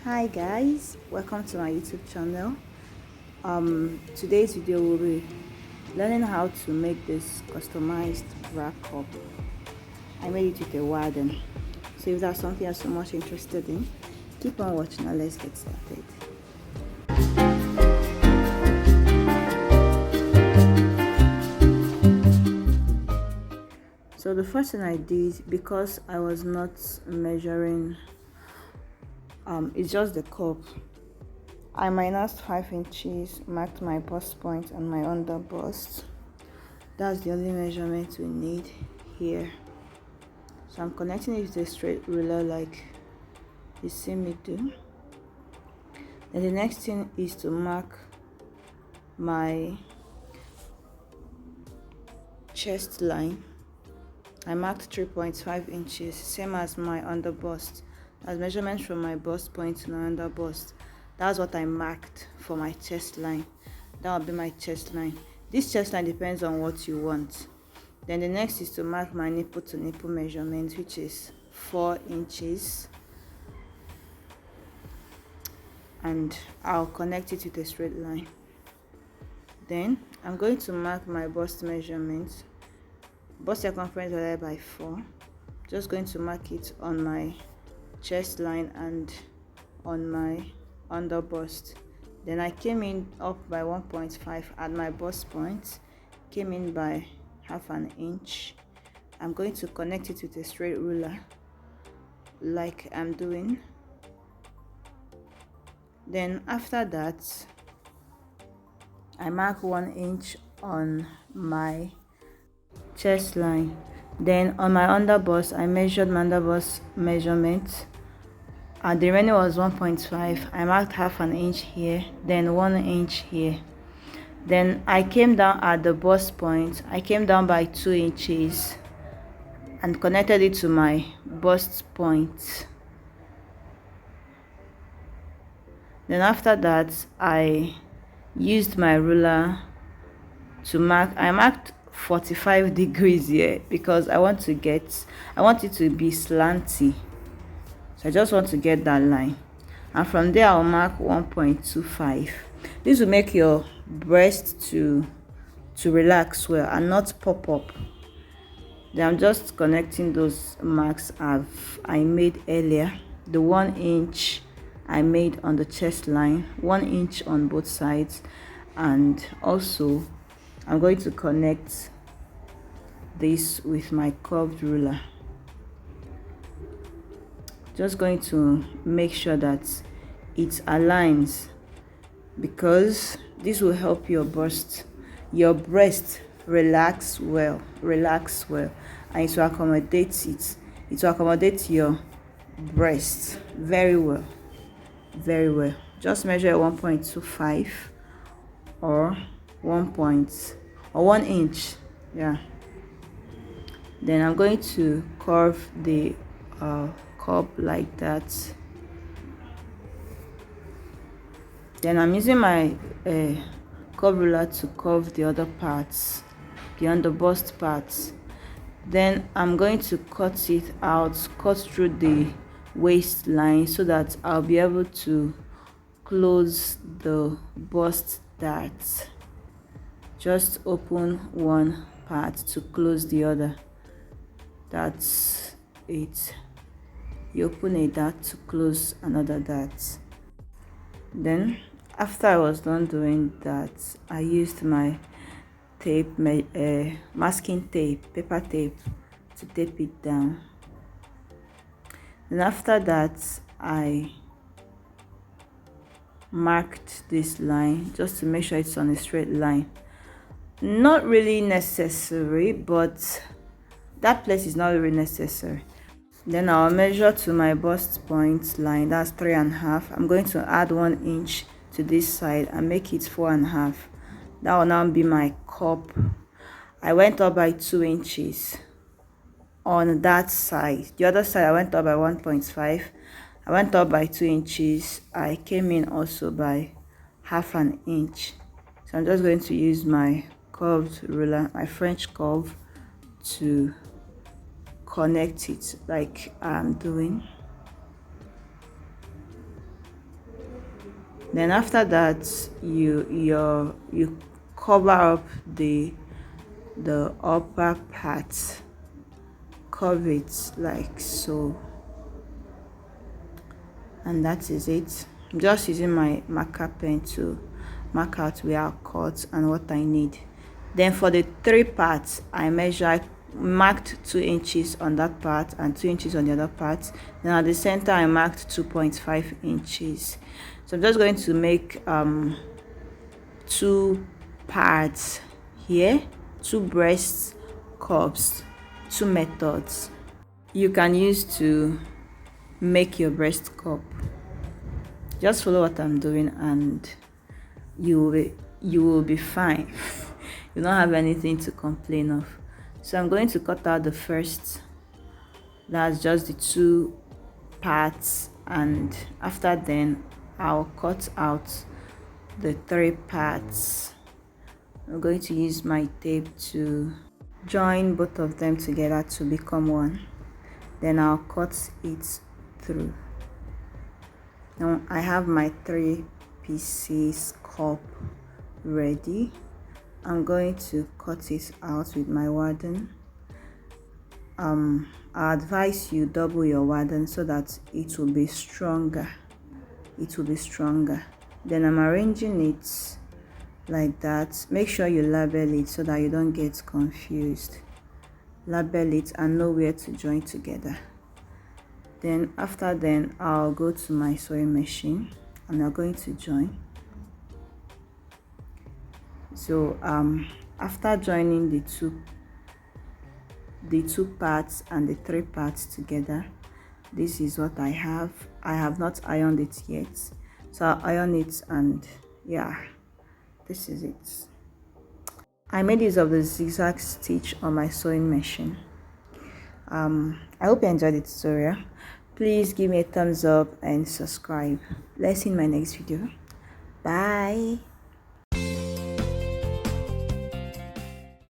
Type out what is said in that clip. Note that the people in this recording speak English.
Hi guys, welcome to my YouTube channel. Today's video will be learning how to make this customized bra cup. I made it with a warden. So if that's something you're so much interested in, keep on watching and let's get started. So the first thing I did, because I was not measuring, it's just the cup. I minused 5 inches, marked my bust point and my under bust. That's the only measurement we need here. So I'm connecting it with a straight ruler like you see me do. Then the next thing is to mark my chest line. I marked 3.5 inches, same as my under bust. That's measurement from my bust point to my under bust. That's what I marked for my chest line. That will be my chest line. This chest line depends on what you want. Then the next is to mark my nipple to nipple measurement, which is 4 inches. And I'll connect it with a straight line. Then I'm going to mark my bust measurement. Bust circumference divided by 4. Just going to mark it on my chest line and on my under bust. Then I came in up by 1.5 at my bust point, came in by half an inch. I'm going to connect it with a straight ruler like I'm doing. Then after that, I mark 1 inch on my chest line. Then on my under bust, I measured my under bust measurement and the remaining was 1.5. I marked half an inch here, then 1 inch here. Then I came down at the bust point. I came down by 2 inches and connected it to my bust point. Then after that, I used my ruler to mark. I marked 45 degrees here because I want it to be slanty. So I just want to get that line, and from there I'll mark 1.25. This will make your breast to relax well and not pop up. Then I'm just connecting those marks I made earlier. The 1 inch I made on the chest line, 1 inch on both sides, and also I'm going to connect this with my curved ruler. Just going to make sure that it aligns because this will help your breast relax well, and it will accommodate your breast very well. Just measure 1.25 or 1 inch. Yeah. Then I'm going to curve the cup like that. Then I'm using my curve ruler to curve the other parts, the under bust parts. Then I'm going to cut through the waistline so that I'll be able to close the bust dart. Just open one part to close the other. That's it. You open a dart to close another dart. Then after I was done doing that, I used my tape, masking tape, paper tape, to tape it down. Then after that, I marked this line just to make sure it's on a straight line. Not really necessary, but that place is not really necessary. Then I'll measure to my bust point line, that's 3.5. I'm going to add 1 inch to this side and make it 4.5. That will now be my cup. I went up by 2 inches on that side. The other side I went up by 1.5. I went up by 2 inches. I came in also by half an inch. So I'm just going to use my curved ruler, my French curve, to connect it like I'm doing. Then after that, you cover up the upper part, cover it like so, and that is it. I'm just using my marker pen to mark out where I cut and what I need. Then for the three parts, I marked 2 inches on that part and 2 inches on the other part. Then at the center I marked 2.5 inches. So I'm just going to make 2 parts here, 2 breast cups, 2 methods you can use to make your breast cup. Just follow what I'm doing and you will be fine. You don't have anything to complain of. So I'm going to cut out the first, that's just the 2 parts, and after then I'll cut out the 3 parts. I'm going to use my tape to join both of them together to become one. Then I'll cut it through. Now I have my 3 pieces cup ready. I'm going to cut it out with my warden. I advise you double your warden so that it will be stronger. Then I'm arranging it like that. Make sure you label it so that you don't get confused. Label it and know where to join together. Then after then I'll go to my sewing machine and I'm going to join. So after joining the two parts and the 3 parts together, this is what I have. I have not ironed it yet, so I'll iron it, and yeah, this is it. I made use of the zigzag stitch on my sewing machine. I hope you enjoyed the tutorial. Please give me a thumbs up and subscribe. Let's see you in my next video. Bye.